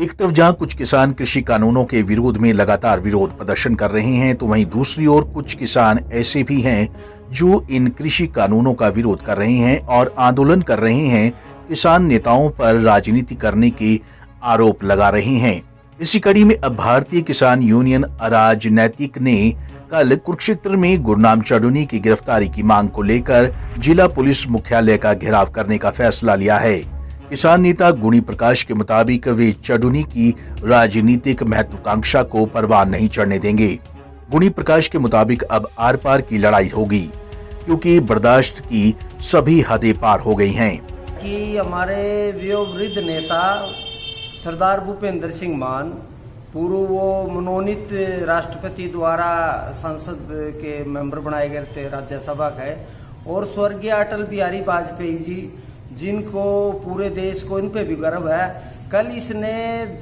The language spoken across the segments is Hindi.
एक तरफ जहां कुछ किसान कृषि कानूनों के विरोध में लगातार विरोध प्रदर्शन कर रहे हैं, तो वहीं दूसरी ओर कुछ किसान ऐसे भी हैं जो इन कृषि कानूनों का विरोध कर रहे हैं और आंदोलन कर रहे हैं, किसान नेताओं पर राजनीति करने के आरोप लगा रहे हैं। इसी कड़ी में अब भारतीय किसान यूनियन अराजनैतिक ने कल कुरुक्षेत्र में गुरनाम चढ़ुनी की गिरफ्तारी की मांग को लेकर जिला पुलिस मुख्यालय का घेराव करने का फैसला लिया है। किसान नेता गुणी प्रकाश के मुताबिक वे चढ़ुनी की राजनीतिक महत्वाकांक्षा को परवान नहीं चढ़ने देंगे। गुणी प्रकाश के मुताबिक अब आर पार की लड़ाई होगी, क्योंकि बर्दाश्त की सभी हदें पार हो गई हैं। कि हमारे वयोवृद्ध नेता सरदार भूपेंद्र सिंह मान, पूर्व वो मनोनीत राष्ट्रपति द्वारा संसद के मेंबर बनाए गए थे राज्यसभा के, और स्वर्गीय अटल बिहारी वाजपेयी जी, जिनको पूरे देश को इन पे भी गर्व है, कल इसने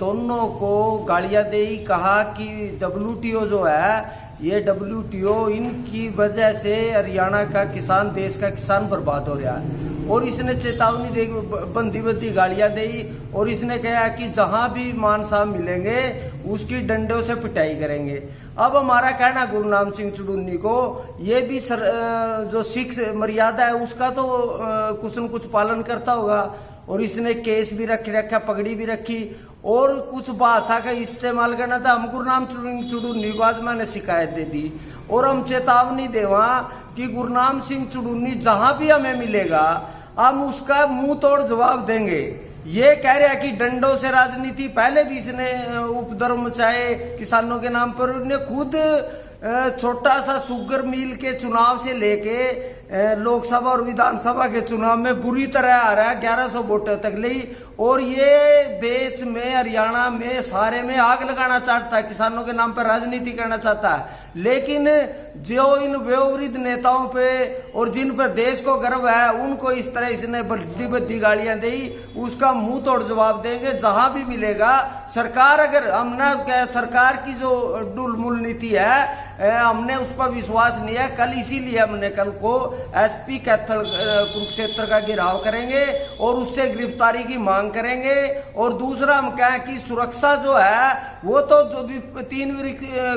दोनों को गालियां दी, कहा कि WTO जो है, ये WTO इनकी वजह से हरियाणा का किसान, देश का किसान बर्बाद हो रहा है। और इसने चेतावनी दे, बंदी बंदी गालियां दी, और इसने कहा कि जहां भी मान साहब मिलेंगे उसकी डंडों से पिटाई करेंगे। अब हमारा कहना गुरनाम सिंह चढ़ुनी को, ये भी जो सिख मर्यादा है उसका तो कुछ न कुछ पालन करता होगा, और इसने केस भी रखा, पगड़ी भी रखी, और कुछ भाषा का इस्तेमाल करना था। हम गुरनाम चढ़ुनी को आज मैंने शिकायत दे दी, और हम चेतावनी देवा कि गुरनाम सिंह चढ़ुनी जहां भी हमें मिलेगा हम उसका मुंह तोड़ जवाब देंगे। ये कह रहा है कि डंडों से राजनीति, पहले भी इसने उपद्रव मचाए किसानों के नाम पर। उन्हें खुद छोटा सा शुगर मिल के चुनाव से लेके लोकसभा और विधानसभा के चुनाव में बुरी तरह आ रहा है, 1100 वोटों तक ली, और ये देश में, हरियाणा में, सारे में आग लगाना चाहता है, किसानों के नाम पर राजनीति करना चाहता है। लेकिन जो इन वयोवृद्ध नेताओं पे और जिन पर देश को गर्व है, उनको इस तरह इसने बद्दी बद्दी गालियां दी, उसका मुंह तोड़ जवाब देंगे जहां भी मिलेगा। सरकार, अगर हमने सरकार की जो डुलमुल नीति है, हमने उस पर विश्वास नहीं है। कल इसीलिए हमने कल को SP कैथल कुरुक्षेत्र का घेराव करेंगे और उससे गिरफ्तारी की मांग करेंगे। और दूसरा हम कहें कि सुरक्षा जो है, वो तो जो भी 3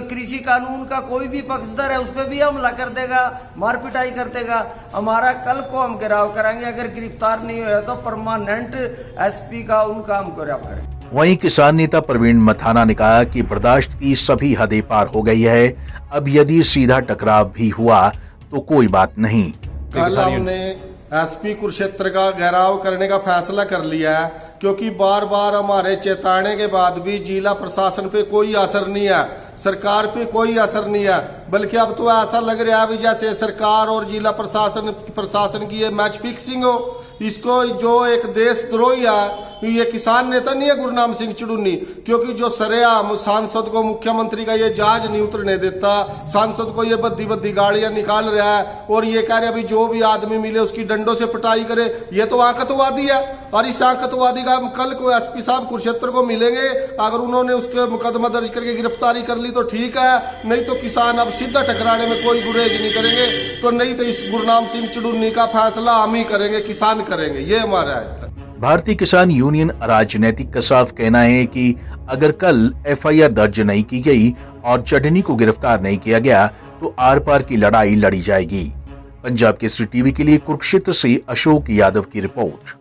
कृषि कानून का कोई भी पक्षधर है उस पर भी हमला कर देगा, मारपिटाई कर देगा। हमारा कल को हम घेराव करेंगे, अगर गिरफ्तार नहीं हुआ तो परमानेंट SP का उनका हम घेराव करेंगे। वहीं किसान नेता प्रवीण मथाना ने कहा कि बर्दाश्त की सभी हदें पार हो गई है, अब यदि सीधा टकराव भी हुआ तो कोई बात नहीं। कल हमने SP कुरुक्षेत्र का घेराव करने का फैसला कर लिया है, क्योंकि बार बार हमारे चेताने के बाद भी जिला प्रशासन पे कोई असर नहीं है, सरकार पे कोई असर नहीं है, बल्कि अब तो ऐसा लग रहा है जैसे सरकार और जिला प्रशासन की ये मैच फिक्सिंग हो। इसको जो एक देशद्रोही है, ये किसान नेता नहीं है गुरनाम सिंह चढ़ुनी, क्योंकि जो सरेआम सांसद को, मुख्यमंत्री का ये जहाज नहीं उतरने देता, सांसद को ये बद्दी बद्दी गाड़ियां निकाल रहा है, और ये कह रहे अभी जो भी आदमी मिले उसकी डंडों से पिटाई करे। ये तो आतंकवादी है, और इस आतंकवादी का कल को SP साहब कुरुक्षेत्र को मिलेंगे, अगर उन्होंने उसके मुकदमा दर्ज करके गिरफ्तारी कर ली तो ठीक है, नहीं तो किसान अब सीधा टकराने में कोई गुरेज नहीं करेंगे। तो नहीं तो इस गुरनाम सिंह चढ़ुनी का फैसला हम ही करेंगे, किसान करेंगे, ये हमारा है। भारतीय किसान यूनियन राजनीतिक का साफ कहना है कि अगर कल FIR दर्ज नहीं की गई और चढ़नी को गिरफ्तार नहीं किया गया तो आर पार की लड़ाई लड़ी जाएगी। पंजाब केसरी TV के लिए कुरुक्षेत्र से अशोक यादव की रिपोर्ट।